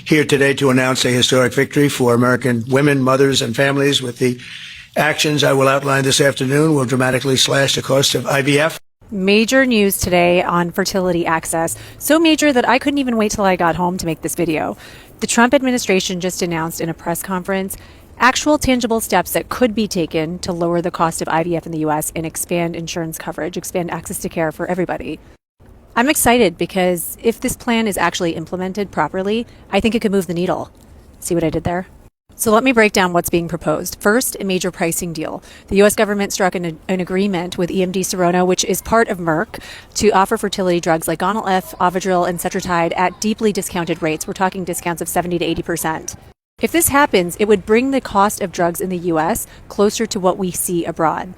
here today to announce a historic victory for American women, mothers, and families. With the actions I will outline this afternoon will dramatically slash the cost of IVF. Major news today on fertility access. So major that I couldn't even wait till I got home to make this video. The Trump administration just announced in a press conference actual tangible steps that could be taken to lower the cost of IVF in the U.S. and expand insurance coverage, expand access to care for everybody. I'm excited because if this plan is actually implemented properly, I think it could move the needle. See what I did there? So let me break down what's being proposed. First, a major pricing deal. The U.S. government struck an agreement with EMD Serono, which is part of Merck, to offer fertility drugs like Gonal-F, Ovidrel, and Cetrotide at deeply discounted rates. We're talking discounts of 70 to 80%. If this happens, it would bring the cost of drugs in the U.S. closer to what we see abroad.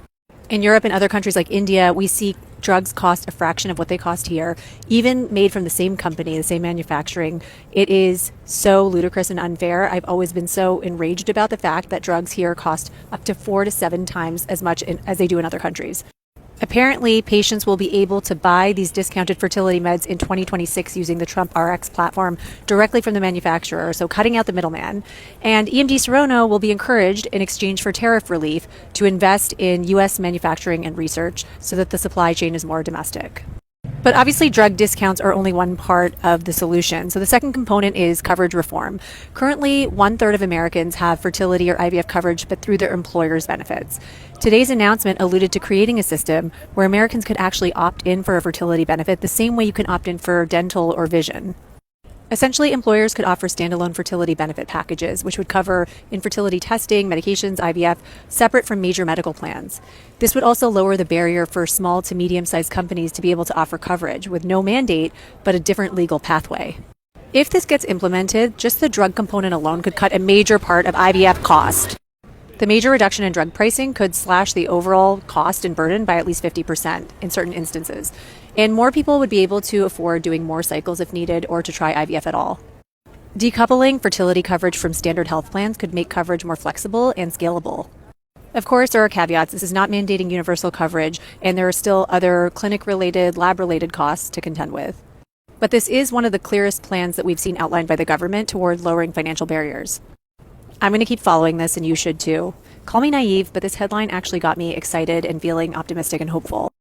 In Europe and other countries like India, we see drugs cost a fraction of what they cost here, even made from the same company, the same manufacturing. It is so ludicrous and unfair. I've always been so enraged about the fact that drugs here cost up to 4 to 7 times as much as they do in other countries. Apparently, patients will be able to buy these discounted fertility meds in 2026 using the Trump RX platform directly from the manufacturer, so cutting out the middleman. And EMD Serono will be encouraged, in exchange for tariff relief, to invest in U.S. manufacturing and research so that the supply chain is more domestic. But obviously, drug discounts are only one part of the solution. So the second component is coverage reform. Currently, 1/3 of Americans have fertility or IVF coverage, but through their employer's benefits. Today's announcement alluded to creating a system where Americans could actually opt in for a fertility benefit the same way you can opt in for dental or vision. Essentially, employers could offer standalone fertility benefit packages, which would cover infertility testing, medications, IVF, separate from major medical plans. This would also lower the barrier for small to medium-sized companies to be able to offer coverage with no mandate, but a different legal pathway. If this gets implemented, just the drug component alone could cut a major part of IVF cost. The major reduction in drug pricing could slash the overall cost and burden by at least 50% in certain instances. And more people would be able to afford doing more cycles if needed or to try IVF at all. Decoupling fertility coverage from standard health plans could make coverage more flexible and scalable. Of course, there are caveats. This is not mandating universal coverage, and there are still other clinic-related, lab-related costs to contend with. But this is one of the clearest plans that we've seen outlined by the government toward lowering financial barriers. I'm going to keep following this, and you should too. Call me naive, but this headline actually got me excited and feeling optimistic and hopeful.